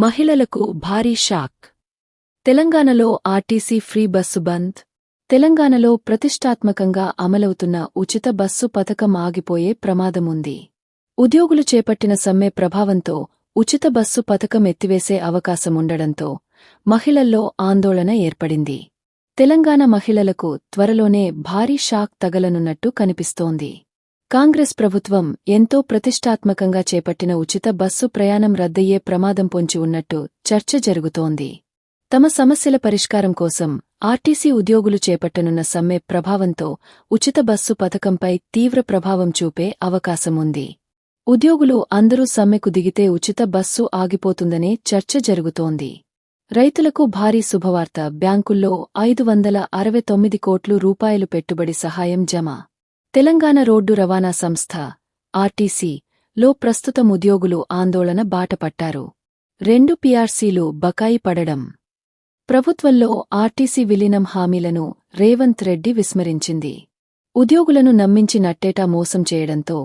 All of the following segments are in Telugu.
మహిళలకు భారీ షాక్. తెలంగాణలో ఆర్టీసీ ఫ్రీ బస్సు బంద్. తెలంగాణలో ప్రతిష్టాత్మకంగా అమలవుతున్న ఉచిత బస్సు పథకం ఆగిపోయే ప్రమాదముంది. ఉద్యోగులు చేపట్టిన సమ్మె ప్రభావంతో ఉచిత బస్సు పథకం ఎత్తివేసే అవకాశముండడంతో మహిళల్లో ఆందోళన ఏర్పడింది. తెలంగాణ మహిళలకు త్వరలోనే భారీ షాక్ తగలనున్నట్టు కనిపిస్తోంది. కాంగ్రెస్ ప్రభుత్వం ఎంతో ప్రతిష్టాత్మకంగా చేపట్టిన ఉచిత బస్సు ప్రయాణం రద్దయ్యే ప్రమాదం పొంచి ఉన్నట్టు చర్చ జరుగుతోంది. తమ సమస్యల పరిష్కారం కోసం ఆర్టీసీ ఉద్యోగులు చేపట్టనున్న సమ్మె ప్రభావంతో ఉచిత బస్సు పథకంపై తీవ్ర ప్రభావం చూపే అవకాశముంది. ఉద్యోగులు అందరూ సమ్మెకు దిగితే ఉచిత బస్సు ఆగిపోతుందనే చర్చ జరుగుతోంది. రైతులకు భారీ శుభవార్త. బ్యాంకుల్లో 569 కోట్ల రూపాయలు పెట్టుబడి సహాయం జమ. తెలంగాణ రోడ్డు రవాణా సంస్థ ఆర్టీసీ లో ప్రస్తుతం ఉద్యోగులు ఆందోళన బాటపట్టారు. 2 పీఆర్సీలు బకాయి పడడం. ప్రభుత్వంలో ఆర్టీసీ విలీనం హామీలను రేవంత్ రెడ్డి విస్మరించింది. ఉద్యోగులను నమ్మించి నట్టేటా మోసం చేయడంతో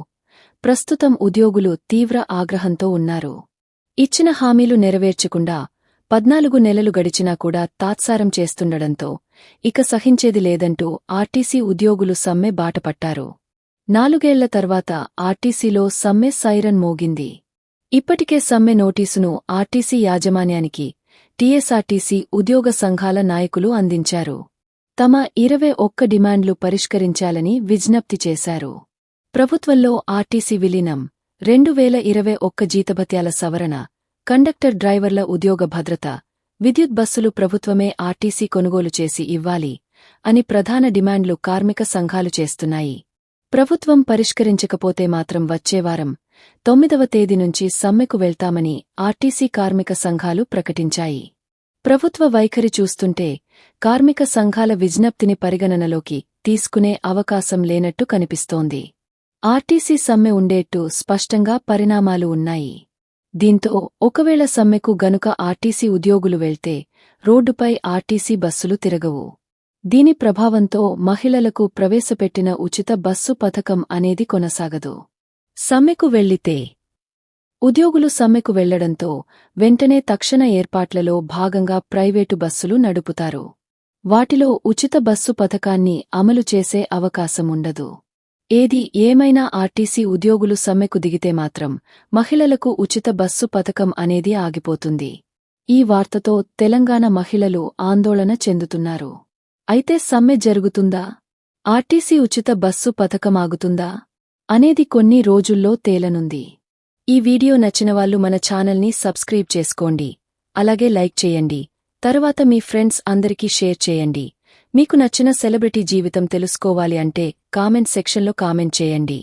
ప్రస్తుతం ఉద్యోగులు తీవ్ర ఆగ్రహంతో ఉన్నారు. ఇచ్చిన హామీలు నెరవేర్చకుండా 14 నెలలు గడిచినా కూడా తాత్సారం చేస్తుండడంతో ఇక సహించేది లేదంటూ ఆర్టీసీ ఉద్యోగులు సమ్మె బాటపట్టారు. 4 ఏళ్ల తర్వాత ఆర్టీసీలో సమ్మె సైరన్ మోగింది. ఇప్పటికే సమ్మె నోటీసును ఆర్టీసీ యాజమాన్యానికి టీఎస్ఆర్టీసీ ఉద్యోగ సంఘాల నాయకులు అందించారు. తమ 21 డిమాండ్లు పరిష్కరించాలని విజ్ఞప్తి చేశారు. ప్రభుత్వంలో ఆర్టీసీ విలీనం, 2021 జీతభత్యాల సవరణ, కండక్టర్ డ్రైవర్ల ఉద్యోగ భద్రత, విద్యుత్ బస్సులు ప్రభుత్వమే ఆర్టీసీ కొనుగోలు చేసి ఇవ్వాలి అని ప్రధాన డిమాండ్లు కార్మిక సంఘాలు చేస్తున్నాయి. ప్రభుత్వం పరిష్కరించకపోతే మాత్రం వచ్చేవారం 9వ తేదీ నుంచి సమ్మెకు వెళ్తామని ఆర్టీసీ కార్మిక సంఘాలు ప్రకటించాయి. ప్రభుత్వ వైఖరి చూస్తుంటే కార్మిక సంఘాల విజ్ఞప్తిని పరిగణనలోకి తీసుకునే అవకాశం లేనట్టు కనిపిస్తోంది. ఆర్టీసీ సమ్మె ఉండేట్టు స్పష్టంగా పరిణామాలు ఉన్నాయి. దీంతో ఒకవేళ సమ్మెకు గనుక ఆర్టీసీ ఉద్యోగులు వెళ్తే రోడ్డుపై ఆర్టీసీ బస్సులు తిరగవు. దీని ప్రభావంతో మహిళలకు ప్రవేశపెట్టిన ఉచిత బస్సు పథకం అనేది కొనసాగదు. సమ్మెకు వెళ్లితే ఉద్యోగులు సమ్మెకు వెళ్లడంతో వెంటనే తక్షణ ఏర్పాట్లలో భాగంగా ప్రైవేటు బస్సులు నడుపుతారు. వాటిలో ఉచిత బస్సు పథకాన్ని అమలు చేసే అవకాశముండదు. ఏది ఏమైనా ఆర్టీసీ ఉద్యోగులు సమ్మెకు దిగితే మాత్రం మహిళలకు ఉచిత బస్సు పథకం అనేది ఆగిపోతుంది. ఈ వార్తతో తెలంగాణ మహిళలు ఆందోళన చెందుతున్నారు. అయితే సమ్మె జరుగుతుందా? ఆర్టీసీ ఉచిత బస్సు పథకం ఆగుతుందా అనేది కొన్ని రోజుల్లో తేలనుంది. ఈ వీడియో నచ్చినవాళ్లు మన ఛానల్ని సబ్స్క్రైబ్ చేసుకోండి. అలాగే లైక్ చేయండి. తరువాత మీ ఫ్రెండ్స్ అందరికీ షేర్ చేయండి. మీకు నచ్చిన సెలబ్రిటీ జీవితం తెలుసుకోవాలి అంటే కామెంట్ సెక్షన్లో కామెంట్ చేయండి.